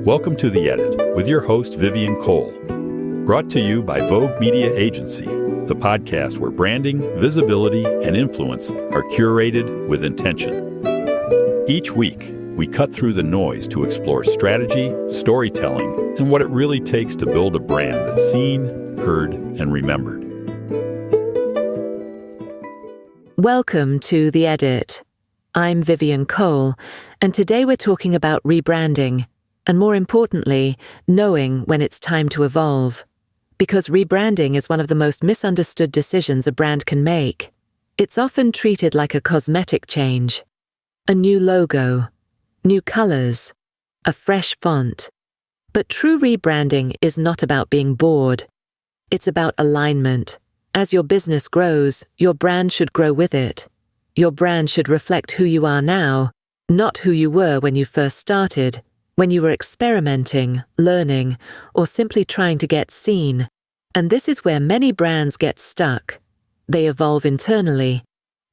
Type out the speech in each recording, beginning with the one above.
Welcome to The Edit with your host, Vivian Cole. Brought to you by Vogue Media Agency, the podcast where branding, visibility, and influence are curated with intention. Each week, we cut through the noise to explore strategy, storytelling, and what it really takes to build a brand that's seen, heard, and remembered. Welcome to The Edit. I'm Vivian Cole, and today we're talking about rebranding, and more importantly, knowing when it's time to evolve. Because rebranding is one of the most misunderstood decisions a brand can make. It's often treated like a cosmetic change. A new logo, new colors, a fresh font. But true rebranding is not about being bored. It's about alignment. As your business grows, your brand should grow with it. Your brand should reflect who you are now, not who you were when you first started, when you were experimenting, learning, or simply trying to get seen. And this is where many brands get stuck. They evolve internally,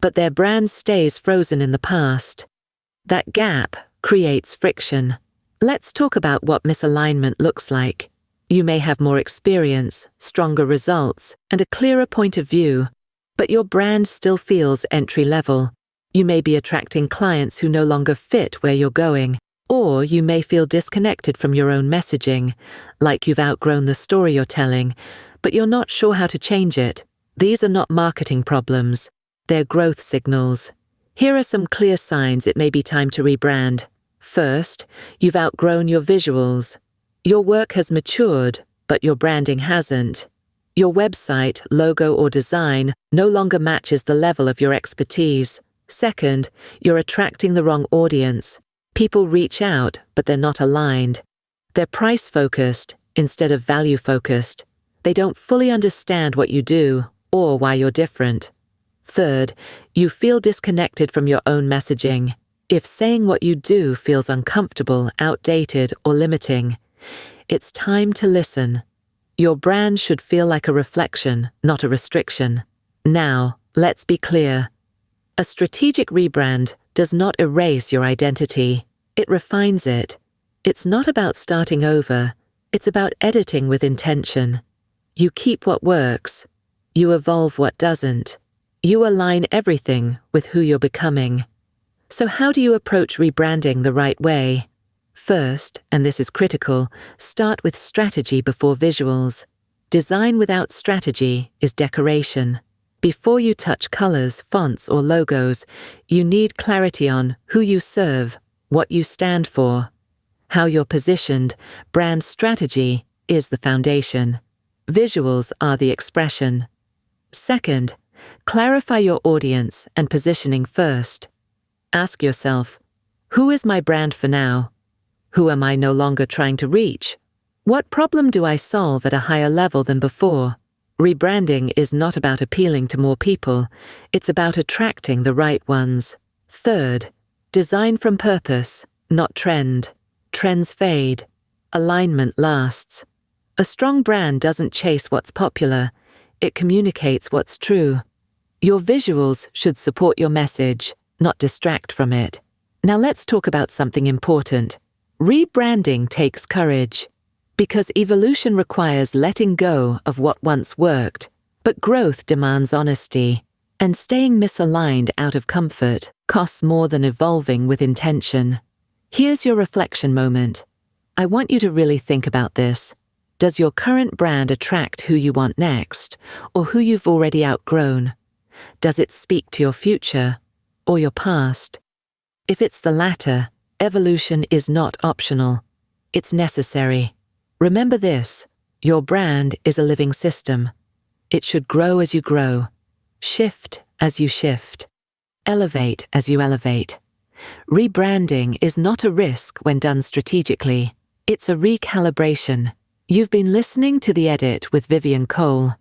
but their brand stays frozen in the past. That gap creates friction. Let's talk about what misalignment looks like. You may have more experience, stronger results, and a clearer point of view, but your brand still feels entry-level. You may be attracting clients who no longer fit where you're going, or you may feel disconnected from your own messaging, like you've outgrown the story you're telling, but you're not sure how to change it. These are not marketing problems. They're growth signals. Here are some clear signs it may be time to rebrand. First, you've outgrown your visuals. Your work has matured, but your branding hasn't. Your website, logo, or design no longer matches the level of your expertise. Second, you're attracting the wrong audience. People reach out, but they're not aligned. They're price-focused instead of value-focused. They don't fully understand what you do or why you're different. Third, you feel disconnected from your own messaging. If saying what you do feels uncomfortable, outdated, or limiting, it's time to listen. Your brand should feel like a reflection, not a restriction. Now, let's be clear. A strategic rebrand does not erase your identity. It refines it. It's not about starting over. It's about editing with intention. You keep what works. You evolve what doesn't. You align everything with who you're becoming. So how do you approach rebranding the right way? First, and this is critical, start with strategy before visuals. Design without strategy is decoration. Before you touch colors, fonts, or logos, you need clarity on who you serve, what you stand for, how you're positioned. Brand strategy is the foundation. Visuals are the expression. Second, clarify your audience and positioning first. Ask yourself, who is my brand for now? Who am I no longer trying to reach? What problem do I solve at a higher level than before? Rebranding is not about appealing to more people. It's about attracting the right ones. Third, design from purpose, not trend. Trends fade. Alignment lasts. A strong brand doesn't chase what's popular. It communicates what's true. Your visuals should support your message, not distract from it. Now let's talk about something important. Rebranding takes courage. Because evolution requires letting go of what once worked, but growth demands honesty, and staying misaligned out of comfort costs more than evolving with intention. Here's your reflection moment. I want you to really think about this. Does your current brand attract who you want next, or who you've already outgrown? Does it speak to your future, or your past? If it's the latter, evolution is not optional. It's necessary. Remember this, your brand is a living system. It should grow as you grow, shift as you shift, elevate as you elevate. Rebranding is not a risk when done strategically. It's a recalibration. You've been listening to The Edit with Vivian Cole.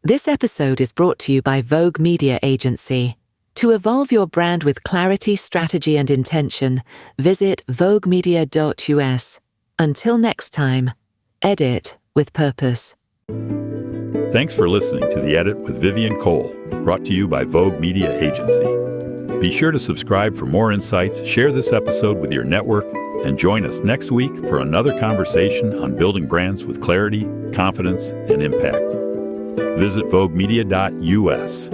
This episode is brought to you by Vogue Media Agency. To evolve your brand with clarity, strategy, and intention, visit voguemedia.us. Until next time, edit with purpose. Thanks for listening to The Edit with Vivian Cole, brought to you by Vogue Media Agency. Be sure to subscribe for more insights, share this episode with your network, and join us next week for another conversation on building brands with clarity, confidence, and impact. Visit voguemedia.us.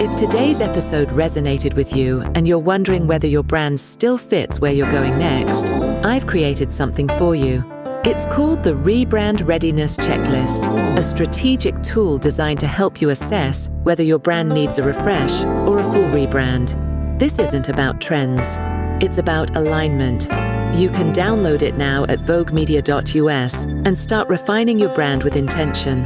If today's episode resonated with you and you're wondering whether your brand still fits where you're going next, I've created something for you. It's called the Rebrand Readiness Checklist, a strategic tool designed to help you assess whether your brand needs a refresh or a full rebrand. This isn't about trends. It's about alignment. You can download it now at voguemedia.us and start refining your brand with intention.